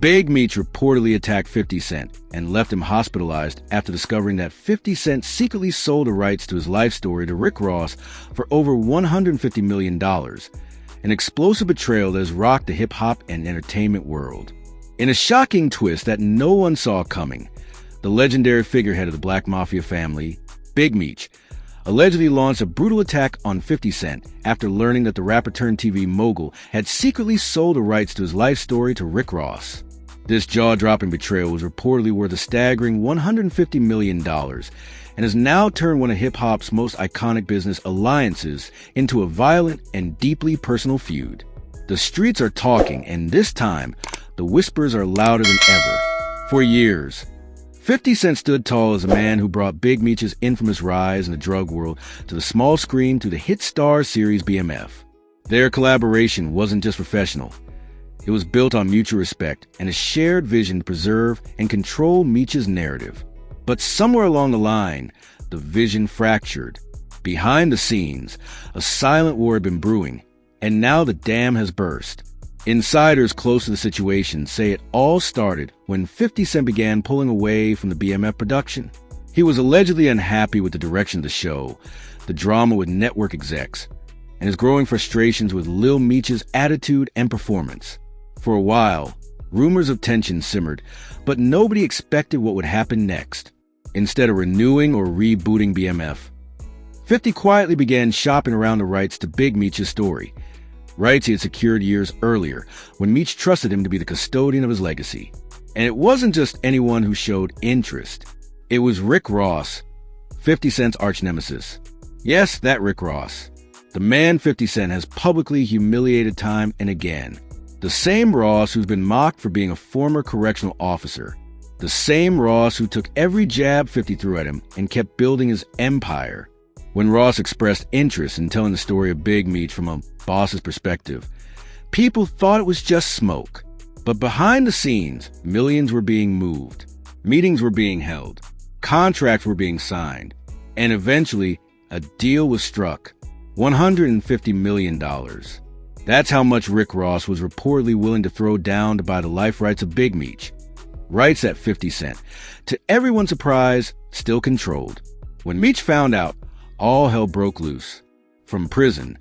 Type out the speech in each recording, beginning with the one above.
Big Meech reportedly attacked 50 Cent and left him hospitalized after discovering that 50 Cent secretly sold the rights to his life story to Rick Ross for over $150 million, an explosive betrayal that has rocked the hip-hop and entertainment world. In a shocking twist that no one saw coming, the legendary figurehead of the Black Mafia family, Big Meech, allegedly launched a brutal attack on 50 Cent after learning that the rapper-turned-TV mogul had secretly sold the rights to his life story to Rick Ross. This jaw-dropping betrayal was reportedly worth a staggering $150 million and has now turned one of hip-hop's most iconic business alliances into a violent and deeply personal feud. The streets are talking, and this time, the whispers are louder than ever. For years, 50 Cent stood tall as a man who brought Big Meech's infamous rise in the drug world to the small screen through the hit Star series BMF. Their collaboration wasn't just professional. It was built on mutual respect and a shared vision to preserve and control Meech's narrative. But somewhere along the line, the vision fractured. Behind the scenes, a silent war had been brewing, and now the dam has burst. Insiders close to the situation say it all started when 50 Cent began pulling away from the BMF production. He was allegedly unhappy with the direction of the show, the drama with network execs, and his growing frustrations with Lil Meech's attitude and performance. For a while, rumors of tension simmered, but nobody expected what would happen next. Instead of renewing or rebooting BMF, 50 quietly began shopping around the rights to Big Meech's story, rights he had secured years earlier when Meech trusted him to be the custodian of his legacy. And it wasn't just anyone who showed interest. It was Rick Ross, 50 Cent's arch-nemesis. Yes, that Rick Ross. The man 50 Cent has publicly humiliated time and again. The same Ross who's been mocked for being a former correctional officer. The same Ross who took every jab 50 threw at him and kept building his empire. When Ross expressed interest in telling the story of Big Meech from a boss's perspective, people thought it was just smoke. But behind the scenes, millions were being moved, meetings were being held, contracts were being signed, and eventually a deal was struck. $150 million. That's how much Rick Ross was reportedly willing to throw down to buy the life rights of Big Meech. Rights at 50 Cent, to everyone's surprise, still controlled. When Meech found out, all hell broke loose. From prison,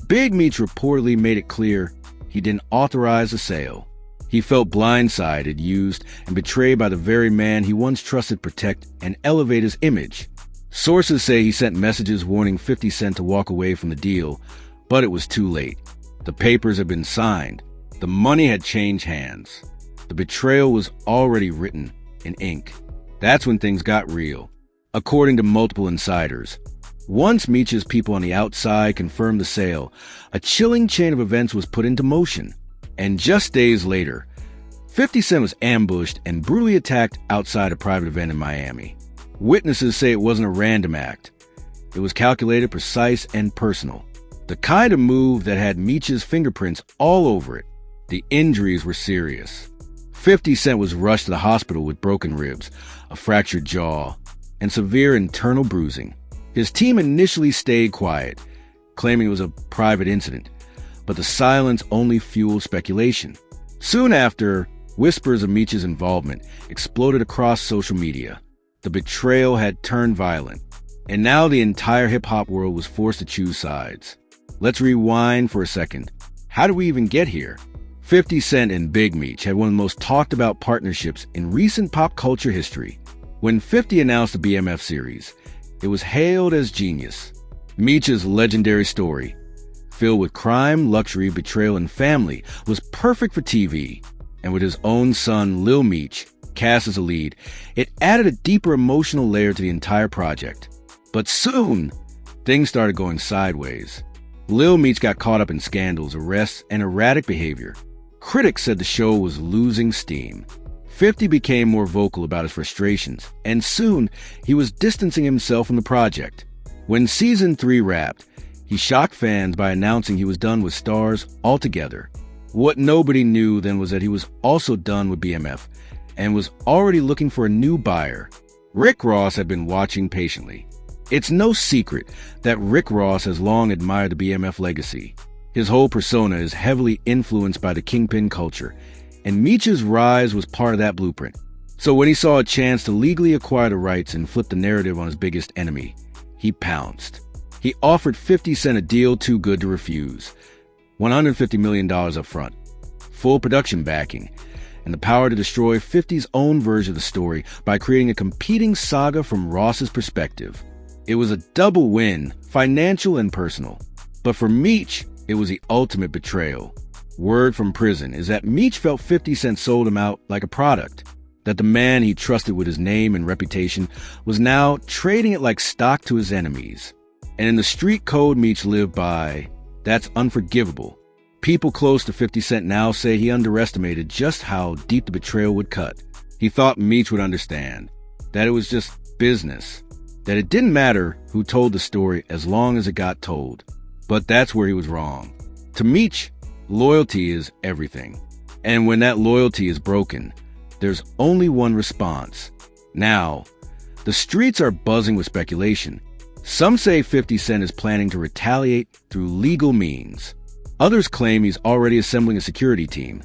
Big Meech reportedly made it clear he didn't authorize the sale. He felt blindsided, used, and betrayed by the very man he once trusted protect and elevate his image. Sources say he sent messages warning 50 Cent to walk away from the deal, but it was too late. The papers had been signed. The money had changed hands. The betrayal was already written in ink. That's when things got real. According to multiple insiders, once Meech's people on the outside confirmed the sale, a chilling chain of events was put into motion. And just days later, 50 Cent was ambushed and brutally attacked outside a private event in Miami. Witnesses say it wasn't a random act. It was calculated, precise, and personal. The kind of move that had Meech's fingerprints all over it. The injuries were serious. 50 Cent was rushed to the hospital with broken ribs, a fractured jaw, and severe internal bruising. His team initially stayed quiet, claiming it was a private incident, but the silence only fueled speculation. Soon after, whispers of Meech's involvement exploded across social media. The betrayal had turned violent, and now the entire hip-hop world was forced to choose sides. Let's rewind for a second. How did we even get here? 50 Cent and Big Meech had one of the most talked about partnerships in recent pop culture history. When 50 announced the BMF series, it was hailed as genius. Meech's legendary story, filled with crime, luxury, betrayal, and family, was perfect for TV. And with his own son, Lil Meech, cast as a lead, it added a deeper emotional layer to the entire project. But soon, things started going sideways. Lil Meech got caught up in scandals, arrests, and erratic behavior. Critics said the show was losing steam. 50 became more vocal about his frustrations, and soon he was distancing himself from the project. When Season 3 wrapped, he shocked fans by announcing he was done with Stars altogether. What nobody knew then was that he was also done with BMF and was already looking for a new buyer. Rick Ross had been watching patiently. It's no secret that Rick Ross has long admired the BMF legacy. His whole persona is heavily influenced by the Kingpin culture, And MEECH'S rise was part of that blueprint. So when he saw a chance to legally acquire the rights and flip the narrative on his biggest enemy, he pounced. He offered 50 Cent a deal too good to refuse. $150 million up front, full production backing, and the power to destroy 50's own version of the story by creating a competing saga from Ross's perspective. It was a double win, financial and personal. But for Meech, it was the ultimate betrayal. Word from prison is that Meech felt 50 Cent sold him out like a product, that the man he trusted with his name and reputation was now trading it like stock to his enemies. And in the street code Meech lived by, that's unforgivable. People close to 50 Cent now say he underestimated just how deep the betrayal would cut. He thought Meech would understand, that it was just business, that it didn't matter who told the story as long as it got told. But that's where he was wrong. To Meech, loyalty is everything. And when that loyalty is broken, there's only one response. Now, the streets are buzzing with speculation. Some say 50 Cent is planning to retaliate through legal means. Others claim he's already assembling a security team,